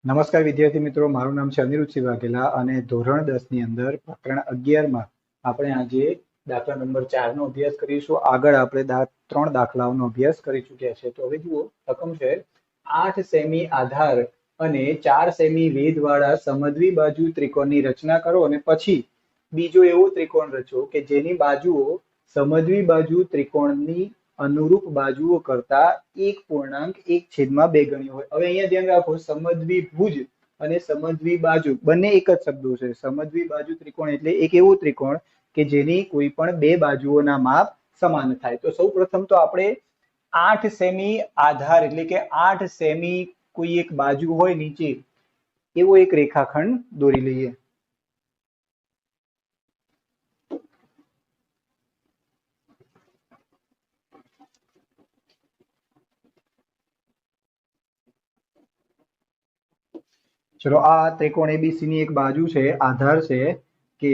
નમસ્કાર વિદ્યાર્થી મિત્રો, મારું નામ છે અનિરુદ્ધસિંહ વાઘેલા અને ધોરણ 10 ની અંદર પ્રકરણ 11 માં આપણે આજે દાખલા નંબર 4 નો અભ્યાસ કરીશું। આગળ આપણે 3 દાખલાઓનો અભ્યાસ કરી ચૂક્યા છે। તો હવે જુઓ, રકમ છે 8 સેમી આધાર અને 4 સેમી વેધવાળા સમદ્વિ બાજુ ત્રિકોણની રચના કરો અને પછી બીજો એવો ત્રિકોણ રચો કે જેની બાજુઓ સમદ્વિ બાજુ ત્રિકોણની અનુરૂપ બાજુઓ કરતા 1.1/2 ગણી હોય। હવે અહીંયા ધ્યાન રાખો, સમદ્વિભુજ અને સમદ્વિ બાજુ બંને એક જ શબ્દો છે। સમદ્વિ બાજુ ત્રિકોણ એટલે એક એવો ત્રિકોણ કે જેની કોઈ પણ બે બાજુઓના માપ સમાન થાય। તો સૌપ્રથમ તો આપણે 8 સેમી આધાર એટલે કે 8 સેમી કોઈ એક બાજુ હોય નીચે એવો એક રેખાખંડ દોરી લઈએ। ચલો, આ ત્રિકોણ એબીસી ની એક બાજુ છે, આધાર છે કે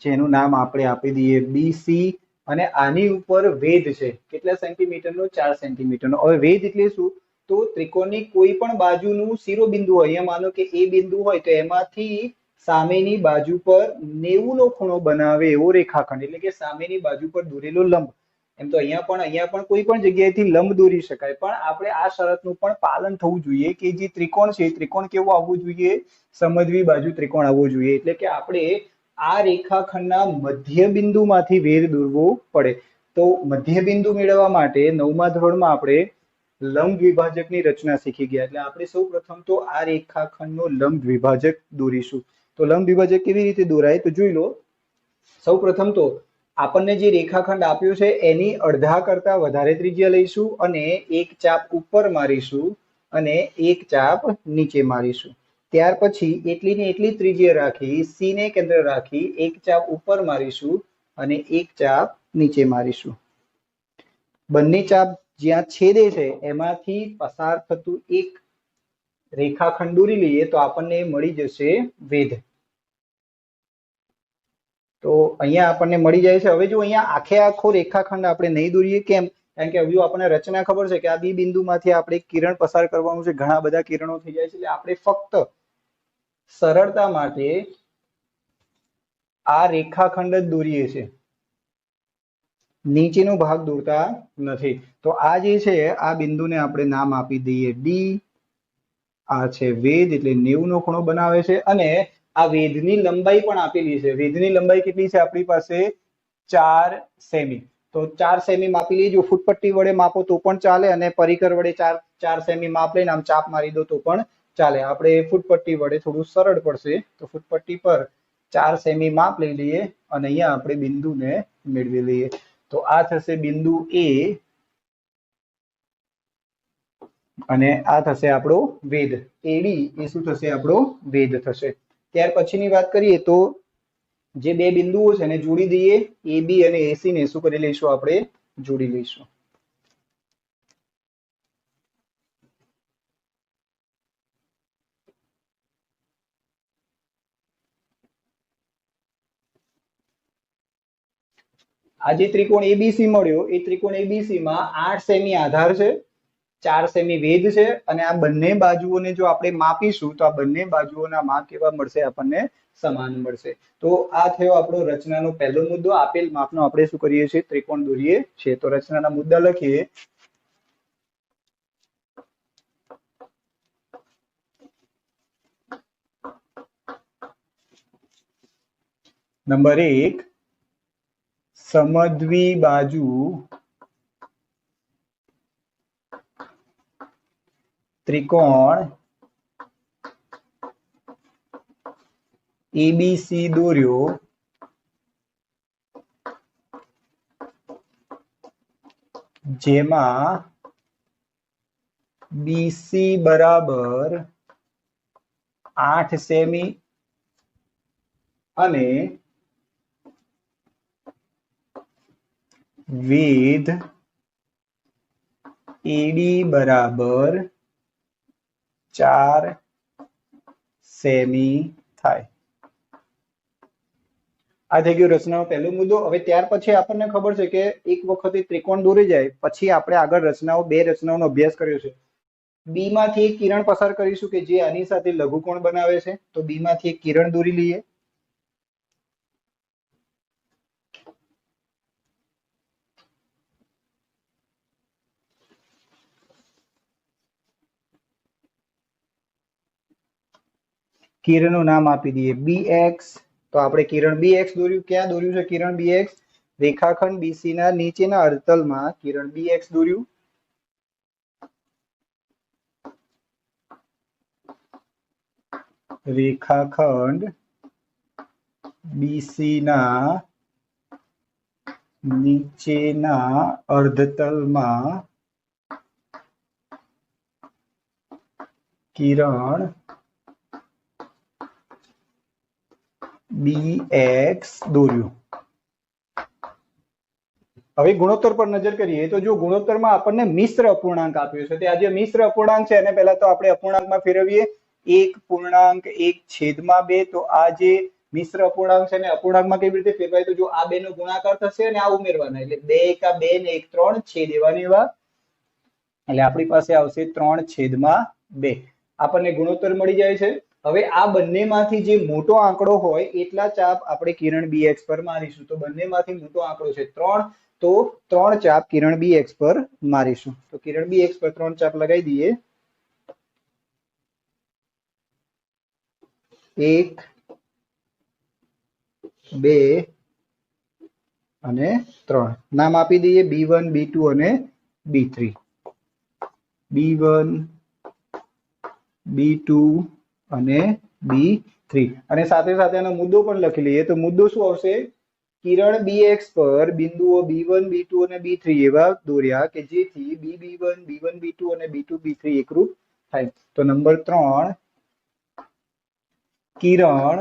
જેનું નામ આપણે આપી દઈએ બીસી અને આની ઉપર વેધ છે કેટલા સેન્ટીમીટરનો? 4 સેન્ટીમીટરનો। હવે વેધ એટલે શું? તો ત્રિકોણની કોઈ પણ બાજુનું શિરોબિંદુ હોય, અહીંયા માનો કે એ બિંદુ હોય તો એમાંથી સામેની બાજુ પર 90 નો ખૂણો બનાવે એવો રેખાખંડ એટલે કે સામેની બાજુ પર દોરેલો લંબ। એમ તો અહીંયા પણ કોઈ પણ જગ્યાએથી લંબ દોરી શકાય, પણ આપણે આ શરતનું પણ પાલન થવું જોઈએ કે જે ત્રિકોણ છે ત્રિકોણ કેવો આવવો જોઈએ? સમદ્વિ બાજુ ત્રિકોણ આવવો જોઈએ। એટલે કે આપણે આ રેખાખંડના મધ્ય બિંદુમાંથી વેધ દોરવો પડે। તો મધ્ય બિંદુ મેળવવા માટે 9મા ધોરણમાં આપણે લંબ દ્વિભાજકની રચના શીખી ગયા, એટલે આપણે સૌપ્રથમ તો આ રેખાખંડનો લંબ દ્વિભાજક દોરીશું। તો લંબ દ્વિભાજક કેવી રીતે દોરાય તો જોઈ લો। સૌપ્રથમ તો આપણને જે રેખાખંડ આપ્યો છે એની અડધા કરતા વધારે ત્રિજ્યા લઈશું અને એક ચાપ ઉપર મારીશું અને એક ચાપ નીચે મારીશું। ત્યાર પછી એટલી ને એટલી ત્રિજ્યા રાખી સી ને કેન્દ્ર રાખી એક ચાપ ઉપર મારીશું અને એક ચાપ નીચે મારીશું। બંને ચાપ જ્યાં છેદે છે એમાંથી પસાર થતું એક રેખાખંડ દોરી લઈએ તો આપણને મળી જશે વેધ। તો અહીંયા આપણને મળી જાય છે। હવે જો અહીંયા આખે આખો રેખાખંડ આપણે નહીં દોરીએ, કેમ? કારણ કે હજુ આપણને રચના ખબર છે કે આ બી બિંદુમાંથી આપણે કિરણ પસાર કરવાનું છે, ઘણા બધા કિરણો થઈ જાય છે, એટલે આપણે ફક્ત સરળતા માટે આ રેખાખંડ જ દોરીએ છીએ, નીચેનો ભાગ દોરતા નથી। તો આ જે છે આ બિંદુને આપણે નામ આપી દઈએ ડી। આ છે વેધ એટલે 90 નો ખૂણો બનાવે છે અને આ વેધની લંબાઈ પણ આપેલી છે। વેધની લંબાઈ કેટલી છે આપણી પાસે? 4 સેમી। તો 4 સેમી માપી લેજો, ફૂટપટ્ટી વડે માપો તો પણ ચાલે અને પરિકર વડે 4 સેમી માપ લઈને આમ ચાપ મારી દો તો પણ ચાલે। આપણે ફૂટપટ્ટી વડે થોડું સરળ પડશે, તો ફૂટપટ્ટી પર 4 સેમી માપ લઈ લઈએ અને અહીંયા આપણે બિંદુને મેળવી લઈએ। તો આ થશે બિંદુ એ અને આ થશે આપણો વેધ એડી। એ શું થશે? આપણો વેધ થશે। ત્યાર પછીની વાત કરીએ તો જે બે બિંદુઓ છે એને જોડી દઈએ, એ બી અને એસી ને શું કરી લઈશું? આપણે જોડી લઈશું। આ જે ત્રિકોણ એબીસી મળ્યો એ ત્રિકોણ એબીસી માં 8 સેમી આધાર છે, 4 સેમી વેધ છે અને આ બંને બાજુઓને જો આપણે માપીશું તો આ બંને બાજુઓના માપ કેવા મળશે? આપણને સમાન મળશે। તો આ થયો આપણો રચનાનો પહેલો મુદ્દો। આપેલ માપનો આપણે શું કરીએ છીએ? ત્રિકોણ દોરીએ છીએ। તો રચનાના મુદ્દા લખીએ। નંબર 1, સમદ્વિ બાજુ ત્રિકોણ એબીસી દોર્યો જેમાં બીસી બરાબર 8 સેમી અને વેધ એડી બરાબર 4 સેમી થાય। આ થઈ ગયો રચનાનો પહેલો મુદ્દો। હવે ત્યાર પછી આપણને ખબર છે કે એક વખત ત્રિકોણ દોરી જાય પછી આપણે આગળ બે રચનાઓનો અભ્યાસ કર્યો છે। બી માંથી એક કિરણ પસાર કરીશું કે જે આની સાથે લઘુકોણ બનાવે છે. તો બી માંથી એક કિરણ દોરી લઈએ. કિરણનું નામ આપી દઈએ BX. તો આપણે કિરણ BX દોર્યું. ક્યાં દોર્યું છે કિરણ BX? રેખાખંડ BC ના નીચેના અર્ધતલમાં કિરણ BX દોર્યું. રેખાખંડ BC ના નીચેના અર્ધતલમાં કિરણ BX દોર્યું. હવે ગુણોત્તર પર નજર કરીએ તો જો ગુણોત્તરમાં આપણને મિશ્ર અપૂર્ણાંક આપ્યો છે. તો આ જે મિશ્ર અપૂર્ણાંક છે એને પહેલા તો આપણે અપૂર્ણાંકમાં ફેરવીએ. 1.1/2. તો આ જે મિશ્ર અપૂર્ણાંક છે ને અપૂર્ણાંકમાં કેવી રીતે ફેરવાય? તો જો આ બે નો ગુણાકાર થશે અને આ ઉમેરવાના એટલે 2 × 2 ને 1 3 છેદ એવા ને એવા એટલે આપણી પાસે આવશે 3/2. આપણને ગુણોત્તર મળી જાય છે. હવે આ બંનેમાંથી જે મોટો આંકડો હોય એટલા ચાપ આપણે કિરણ BX પર મારીશું. તો બંનેમાંથી મોટો આંકડો છે 3. તો 3 ચાપ કિરણ BX પર મારીશું. તો કિરણ BX પર 3 ચાપ લગાવી દઈએ. 1 2 અને 3. નામ આપી દઈએ B1 B2 અને B3. B1 B2 અને B3 અને સાથે સાથે આનો મુદ્દો પણ લખી લઈએ. તો મુદ્દો શું આવશે? કિરણ BX પર બિંદુઓ B1 B2 અને B3 એવા દોર્યા કે જેથી B1 B1 B2 અને B2 B3 એકરૂપ થાય. તો નંબર 3 કિરણ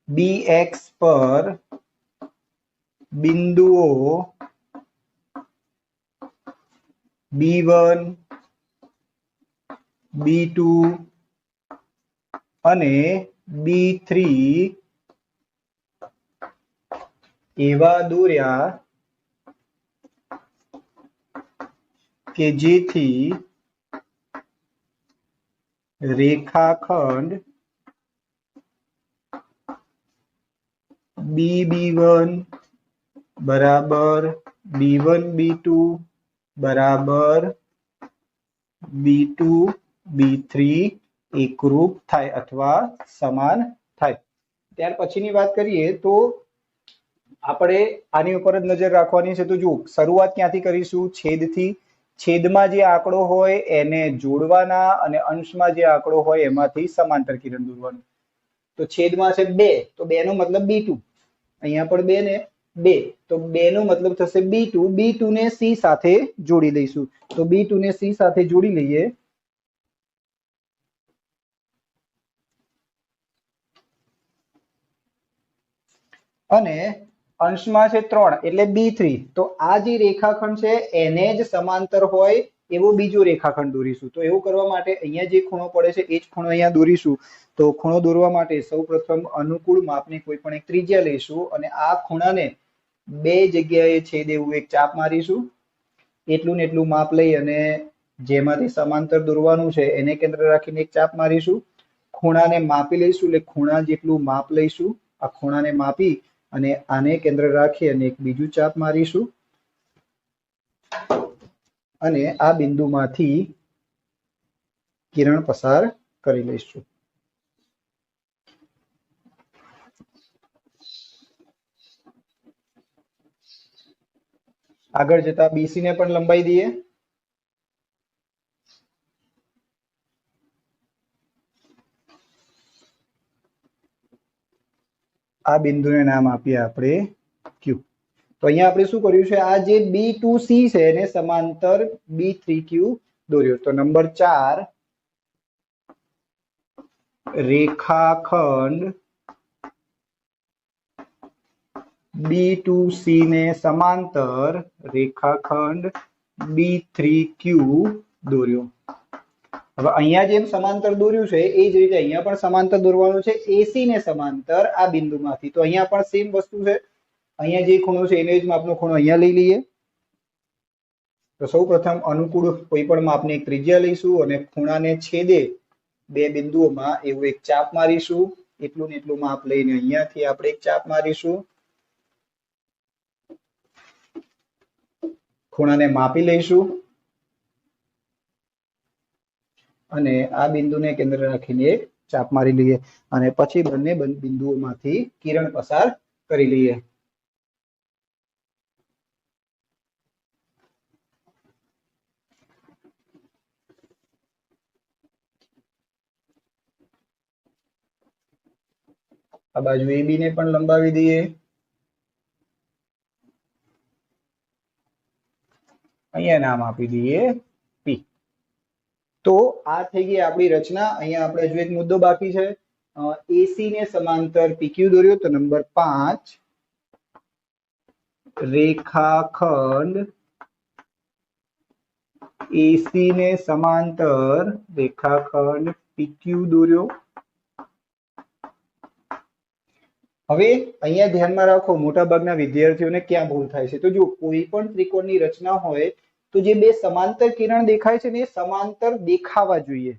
BX પર બિંદુઓ B1 B2 અને B3 એવા દોર્યા કે જેથી રેખાખંડ BB1 બરાબર B1 B2 બરાબર B2 B3 એકરૂપ થાય અથવા સમાન થાય. ત્યાર પછીની વાત કરીએ તો આપણે આની ઉપર જ નજર રાખવાની છે. તો જો શરૂઆત ક્યાંથી કરીશું? છેદથી. છેદમાં જે આંકડો હોય એને જોડવાના અને અંશમાં જે આંકડો હોય એમાંથી સમાંતર કિરણ દોરવાનું. તો છેદમાં છે 2 તો 2 નો મતલબ B2. અહીંયા પણ 2 ને 2 તો 2 નો મતલબ થશે B2. B2 ને C સાથે જોડી દઈશું. તો B2 ને C સાથે જોડી લઈએ. અને અંશમાં છે 3 એટલે B3. તો આ જે રેખાખંડ છે એને જ સમાંતર હોય એવો બીજો રેખાખંડ દોરીશું. તો એવું કરવા માટે અહીંયા જે ખૂણો પડે છે એ જ ખૂણો અહીંયા દોરીશું. તો ખૂણો દોરવા માટે સૌપ્રથમ અનુકૂળ માપની કોઈ પણ એક ત્રિજ્યા લઈશું અને આ ખૂણાને બે જગ્યાએ છેદે એવું એક ચાપ મારીશું. એટલું ને એટલું માપ લઈ અને જેમાંથી સમાંતર દોરવાનું છે એને કેન્દ્ર રાખીને એક ચાપ મારીશું. ખૂણાને માપી લઈશું એટલે ખૂણા જેટલું માપ લઈશું. આ ખૂણાને માપી અને આને કેન્દ્ર રાખી અને એક બીજું ચાપ મારીશું અને આ બિંદુમાંથી કિરણ પસાર કરી લઈશું. આગળ જતા BC ને પણ લંબાઈ દઈએ. આ બિંદુને નામ આપીએ આપણે Q. તો અહીંયા આપણે શું કર્યું છે? આ જે B2C છે એને સમાંતર B3Q દોર્યો. તો નંબર 4 રેખાખંડ B2C ને સમાંતર રેખાખંડ B3Q દોર્યો. હવે અહીંયા જેમ સમાંતર દોર્યું છે એ જ રીતે અહીંયા પણ સમાંતર દોરવાનું છે AC ને સમાંતર આ બિંદુમાંથી. તો અહીંયા પણ સેમ વસ્તુ છે. અહીંયા જે ખૂણો છે એને જ માપનો ખૂણો અહીંયા લઈ લઈએ. તો સૌપ્રથમ અનુકૂળ કોઈ પણ માપની એક ત્રિજ્યા લઈશું અને ખૂણાને છેદે બે બિંદુઓમાં એવું એક ચાપ મારીશું. એટલું ને એટલું માપ લઈને અહીંયાથી આપણે એક ચાપ મારીશું. ખૂણાને માપી લઈશું અને આ બિંદુને કેન્દ્ર રાખીને એક ચાપ મારી લઈએ અને પછી બંને બિંદુઓમાંથી કિરણ પસાર કરી લઈએ. આ બાજુ AB ને પણ લંબાવી દઈએ. અહીંયા નામ આપી દઈએ P. તો આ થઈ ગઈ આપણી રચના. અહીંયા આપણે હજુ એક મુદ્દો બાકી છે. AC ને સમાંતર PQ દોર્યો તો નંબર 5 રેખાખંડ AC ને સમાંતર રેખાખંડ PQ દોર્યો. હવે અહીંયા ધ્યાનમાં રાખો, મોટા ભાગના વિદ્યાર્થીઓને ક્યાં ભૂલ થાય છે. તો જો કોઈ પણ ત્રિકોણની રચના હોય તો જે બે સમાંતર કિરણ દેખાય છે ને એ સમાંતર દેખાવા જોઈએ.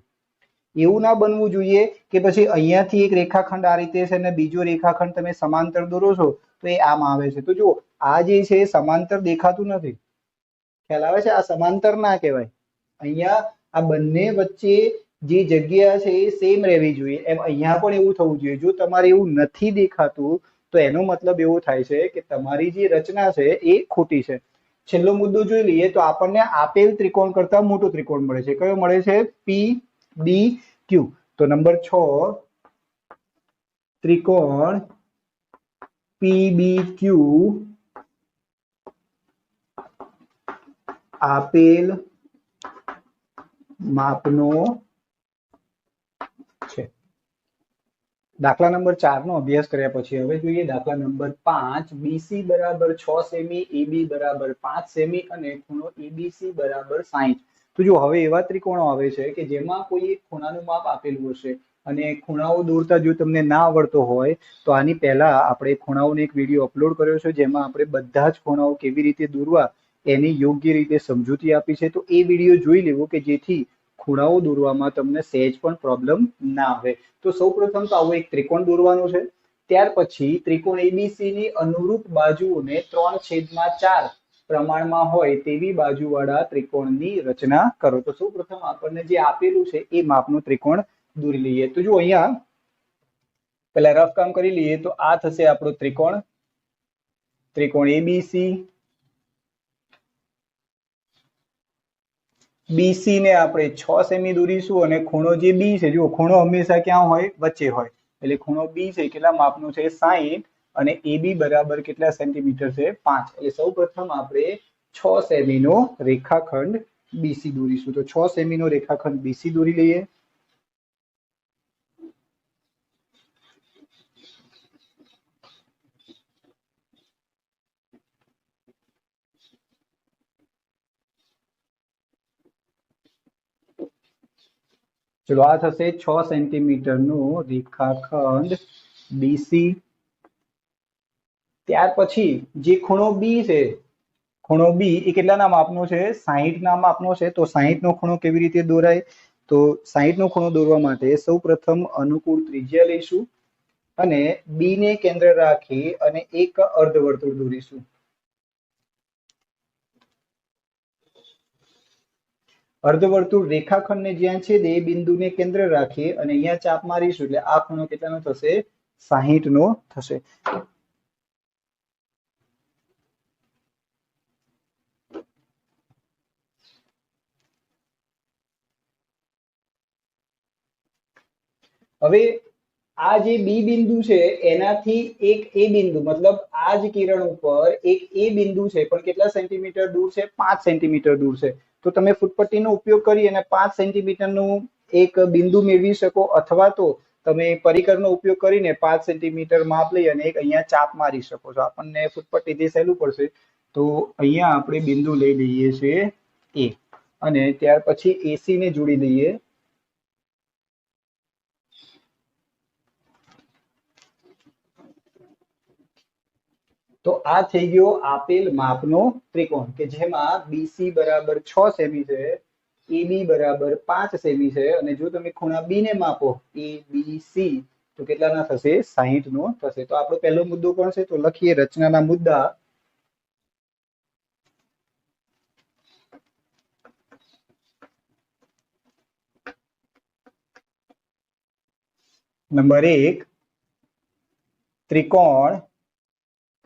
એવું ના બનવું જોઈએ કે પછી અહીંયાથી એક રેખાખંડ આ રીતે છે અને બીજો રેખાખંડ તમે સમાંતર દોરો છો તો એ આમ આવે છે. તો જો આ જે છે એ સમાંતર દેખાતું નથી. ખ્યાલ આવે છે? આ સમાંતર ના કહેવાય. અહીંયા આ બંને વચ્ચે જે જગ્યા છે એ સેમ રહેવી જોઈએ. એમ અહીંયા પણ એવું થવું જોઈએ. જો તમારે એવું નથી દેખાતું તો એનો મતલબ એવો થાય છે કે તમારી જે રચના છે એ ખોટી છે. છેલ્લો મુદ્દો જોઈ લઈએ તો આપણને આપેલ ત્રિકોણ કરતા મોટો ત્રિકોણ મળે છે. કયો મળે છે? PBQ. તો નંબર 6 ત્રિકોણ PBQ આપેલ માપનો છે. દાખલા નંબર 4 નો અભ્યાસ કર્યા પછી હવે જોઈએ દાખલા નંબર 5. BC બરાબર 6 સેમી, AB બરાબર 5 સેમી અને ખૂણો ABC બરાબર 60. તો જો હવે એવા ત્રિકોણો આવે છે કે જેમાં કોઈ એક ખૂણાનું માપ આપેલું હશે અને ખૂણાઓ દોરતા જો તમને ના આવડતો હોય તો આની પહેલા આપણે ખૂણાઓનો એક વિડીયો અપલોડ કર્યો છે જેમાં આપણે બધા જ ખૂણાઓ કેવી રીતે દોરવા એની યોગ્ય રીતે સમજૂતી આપી છે. તો એ વિડીયો જોઈ લેવો કે જેથી ખૂણાઓ દોરવામાં તમને સહેજ પણ પ્રોબ્લેમ ના આવે. તો સૌપ્રથમ તો આવો એક ત્રિકોણ દોરવાનો છે. ત્યાર પછી ત્રિકોણ ABC ની અનુરૂપ બાજુઓને 3/4 પ્રમાણમાં હોય તેવી બાજુવાળા ત્રિકોણની રચના કરો. તો સૌપ્રથમ આપણને જે આપેલું છે એ માપનું ત્રિકોણ દોરી લઈએ. તો જો અહીંયા પહેલા રફ કામ કરી લઈએ તો આ થશે આપણો ત્રિકોણ ABC. BC ને આપણે 6 સેમી દોરીશું અને ખૂણો જે B છે, જો ખૂણો હંમેશા ક્યાં હોય? વચ્ચે હોય. એટલે ખૂણો B છે કેટલા માપનો છે? 60 અને AB બરાબર કેટલા સેન્ટીમીટર છે? 5. એટલે સૌપ્રથમ આપણે 6 સેમીનો રેખાખંડ BC દોરીશું. તો 6 સેમીનો રેખાખંડ BC દોરી લઈએ. ચલો આ થશે 6 સેન્ટીમીટરનો રેખાખંડ BC. ત્યાર પછી જે ખૂણો B છે, ખૂણો B એ કેટલાના માપનો છે? 60 ના માપનો છે. તો 60 નો ખૂણો કેવી રીતે દોરાય? તો 60 નો ખૂણો દોરવા માટે સૌપ્રથમ અનુકૂળ ત્રિજ્યા લઈશું અને B ને કેન્દ્ર રાખી અને એક અર્ધવર્તુળ દોરીશું. અર્ધવર્તુળ રેખાખંડને જ્યાં છેદે એ બિંદુને કેન્દ્ર રાખી અને અહીંયા ચાપ મારીશું એટલે આ ખૂણો કેટલાનો થશે? 60 નો થશે. હવે આ જે B બિંદુ છે એનાથી એક A બિંદુ મતલબ આ જ કિરણ ઉપર એક A બિંદુ છે પણ કેટલા સેન્ટીમીટર દૂર છે? 5 સેન્ટીમીટર દૂર છે. તો તમે ફૂટપટ્ટીનો ઉપયોગ કરી અને 5 સેન્ટીમીટરનું એક બિંદુ મેળવી શકો અથવા તો તમે પરિકરનો ઉપયોગ કરીને 5 સેન્ટીમીટર માપ લઈ અને એક અહીંયા ચાપ મારી શકો છો. આપણને ફૂટપટ્ટીથી સહેલું પડશે. તો અહીંયા આપણે બિંદુ લઈ લઈએ છીએ A અને ત્યાર પછી AC ને જોડી દઈએ. તો આ થઈ ગયો આપેલ માપનો ત્રિકોણ કે જેમાં BC બરાબર 6 સેમી છે, AB બરાબર 5 સેમી છે અને જો તમે ખૂણા B ને માપો ABC તો કેટલાના થશે 60 નો થશે। તો આપણો પહેલો મુદ્દો કોણ છે તો લખીએ રચનાના મુદ્દા। નંબર 1 ત્રિકોણ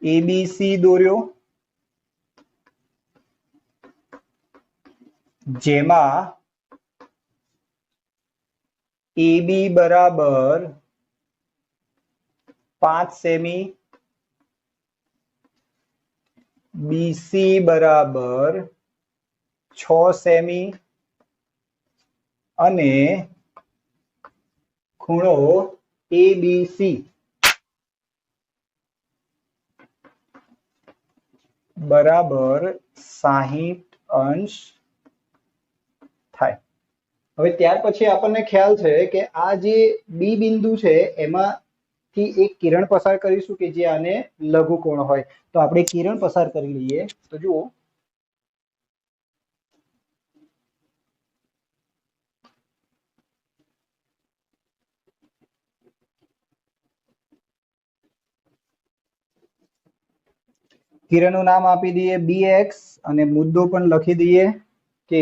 ABC દોર્યો જેમાં AB બરાબર 5 સેમી, BC બરાબર 6 સેમી અને ખૂણો ABC બરાબર 60 અંશ થાય। હવે ત્યાર પછી આપણને ખ્યાલ છે કે આ જે બી બિંદુ છે એમાંથી એક કિરણ પસાર કરીશું કે જે આને લઘુકોણ હોય। તો આપણે કિરણ પસાર કરી લઈએ। તો જુઓ કિરણનું નામ આપી દઈએ BX અને મુદ્દો પણ લખી દઈએ કે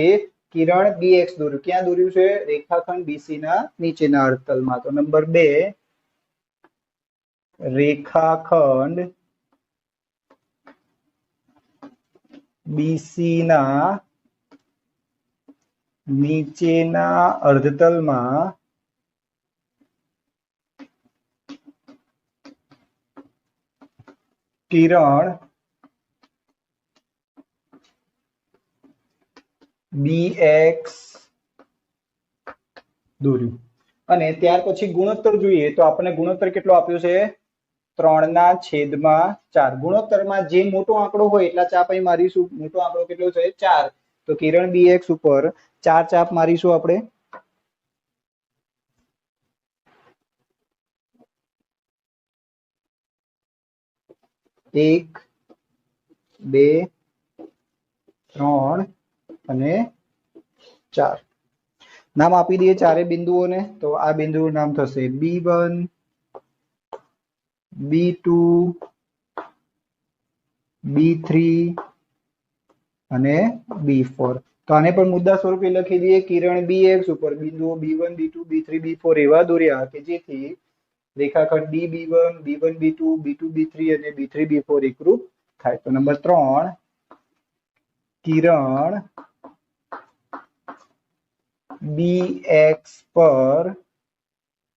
કિરણ BX દોર્યું। ક્યાં દોર્યું છે રેખાખંડ BC ના નીચેના અર્ધતલમાં। તો નંબર 2 રેખાખંડ BC ના નીચેના અર્ધતલમાં કિરણ BX દોર્યું। અને ત્યાર પછી ગુણોત્તર જોઈએ તો આપણને ગુણોત્તર કેટલો આપ્યો છે 3/4। ગુણોત્તરમાં જે મોટો આંકડો હોય એટલા ચાપ અહીં મારીશું। મોટો આંકડો કેટલો છે 4। તો કિરણ BX ઉપર 4 ચાપ મારીશું આપણે। 1 2 3 અને 4 નામ આપી દઈએ ચારે બિંદુઓને। તો આ બિંદુનું નામ થશે B1 B2 B3 અને B4। તો આને પણ મુદ્દા સ્વરૂપે લખી દઈએ। કિરણ BX ઉપર બિંદુઓ B1 B2 B3 B4 એવા દોર્યા કે જેથી રેખાખંડ B1 B1 B2 B2 B3 અને B3 B4 એકરૂપ થાય। તો નંબર 3 કિરણ BX પર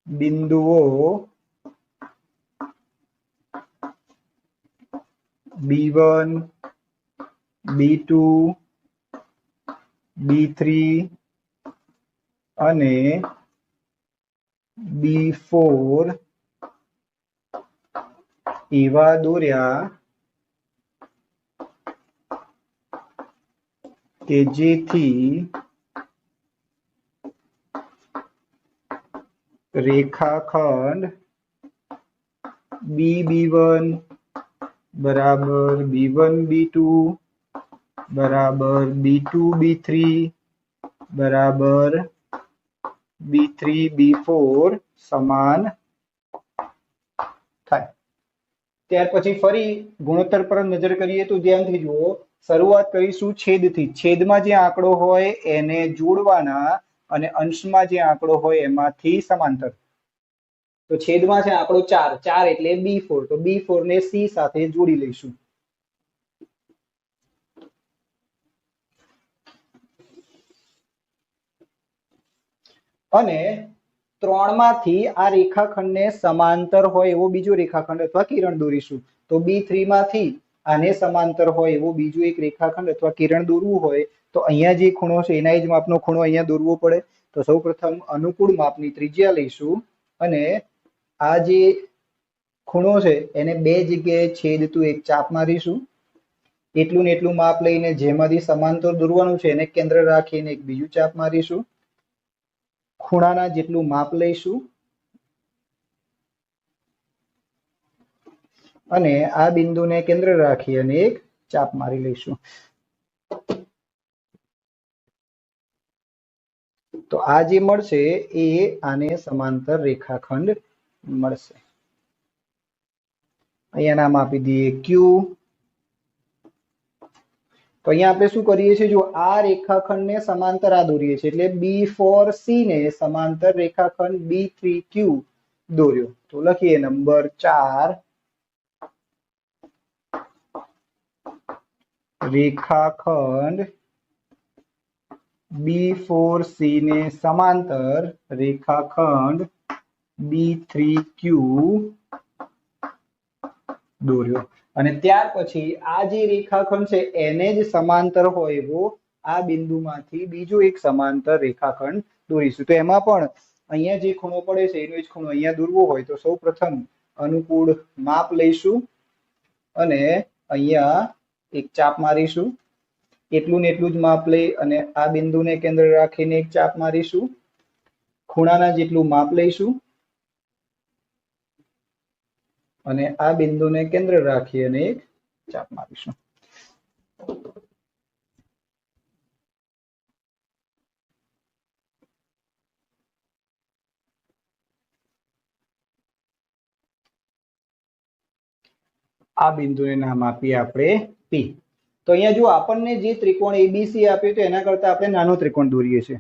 બિંદુઓ B1 B2 B3 અને B4 એવા દોર્યા કે જેથી રેખાખંડ BB1 બરાબર B1 B2 બરાબર B2 B3 બરાબર B3 B4 સમાન થાય। ત્યાર પછી ફરી ગુણોત્તર પર નજર કરીએ તો ધ્યાનથી જુઓ। શરૂઆત કરીશું છેદથી। છેદમાં જે આંકડો હોય એને જોડવાના અને અંશમાં જે આંકડો હોય એમાંથી સમાંતર। તો છેદમાં છે આંકડો 4 4 એટલે B4 તો B4 ને C સાથે જોડી લઈશું। અને 3 માંથી આ રેખાખંડને સમાંતર હોય એવો બીજો રેખાખંડ અથવા કિરણ દોરીશું। તો B3 માંથી આને સમાંતર હોય એવો બીજો એક રેખાખંડ અથવા કિરણ દોરવું હોય તો અહીંયા જે ખૂણો છે એના જ માપનો ખૂણો અહીંયા દોરવો પડે। તો સૌપ્રથમ અનુકૂળ માપની ત્રિજ્યા લઈશું અને આ જે ખૂણો છે એને બે જગ્યાએ છેદતું એક ચાપ મારીશું। એટલું ને એટલું માપ લઈને જેમાંથી સમાંતર દોરવાનું છે એને કેન્દ્ર રાખીને એક બીજું ચાપ મારીશું। ખૂણાના જેટલું માપ લઈશું અને આ બિંદુને કેન્દ્ર રાખી અને એક ચાપ મારી લઈશું. તો આ જે મળશે એ આને સમાંતર રેખાખંડ મળશે. અહીંયા નામ આપી દઈએ ક્યુ. તો અહીંયા આપણે શું કરીએ છીએ, જો આ રેખાખંડને સમાંતર આ દોરીએ છીએ એટલે B4C ને સમાંતર રેખાખંડ B3Q દોર્યો. તો લખીએ નંબર 4 રેખાખંડ B4C ને સમાંતર રેખાખંડ B3Q દોર્યો. અને ત્યાર પછી આ જે રેખાખંડ છે એને જ સમાંતર હોય એવો આ બિંદુમાંથી બીજો એક સમાંતર રેખાખંડ દોરીશું. તો એમાં પણ અહીંયા જે ખૂણો પડે છે એનો જ ખૂણો અહીંયા દોરવો હોય તો સૌપ્રથમ અનુકૂળ માપ લઈશું અને અહીંયા એક ચાપ મારીશું. એટલું ને એટલું જ માપ લઈ અને આ બિંદુને કેન્દ્ર રાખીને એક ચાપ મારીશું. ખૂણાના જેટલું માપ લઈશું અને આ બિંદુને કેન્દ્ર રાખી અને એક ચાપ મારીશું. આ બિંદુને નામ આપીએ આપણે P. તો અહીંયા જો આપણને જે ત્રિકોણ ABC આપ્યો તો એના કરતા આપણે નાનો ત્રિકોણ દોરીએ છીએ.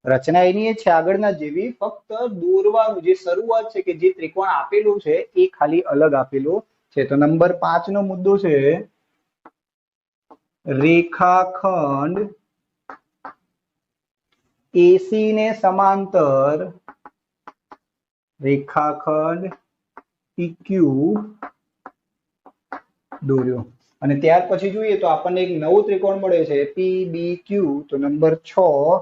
રચના એની છે આગળના જેવી, ફક્ત દોરવાનું જે શરૂઆત છે કે જે ત્રિકોણ આપેલું છે એ ખાલી અલગ આપેલો છે. તો નંબર 5 નો મુદ્દો છે રેખાખંડ AC ને સમાંતર રેખાખંડ PQ દોર્યો. અને ત્યાર પછી જોઈએ તો આપણને એક નવો ત્રિકોણ મળે છે PBQ. તો નંબર 6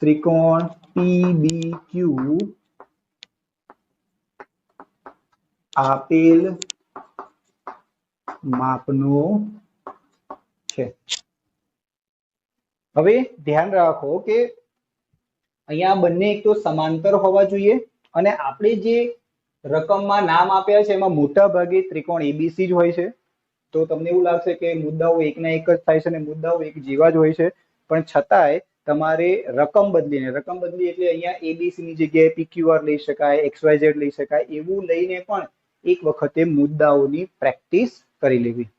ત્રિકોણ PBQ આપેલ માપનો છે. હવે ધ્યાન રાખો કે અહીંયા બંને એક તો સમાંતર હોવા જોઈએ અને આપણે જે રકમમાં નામ આપ્યા છે એમાં મોટા ભાગે ત્રિકોણ ABC જ હોય છે. તો તમને એવું લાગશે કે મુદ્દાઓ એકના એક જ થાય છે અને મુદ્દાઓ એક જેવા જ હોય છે, પણ છતાંય તમારે રકમ બદલી એટલે અહીંયા ABC ની જગ્યાએ PQR લઈ શકાય, XYZ લઈ શકાય, એવું લઈને પણ એક વખતે મુદ્દાઓની પ્રેક્ટિસ કરી લેવી.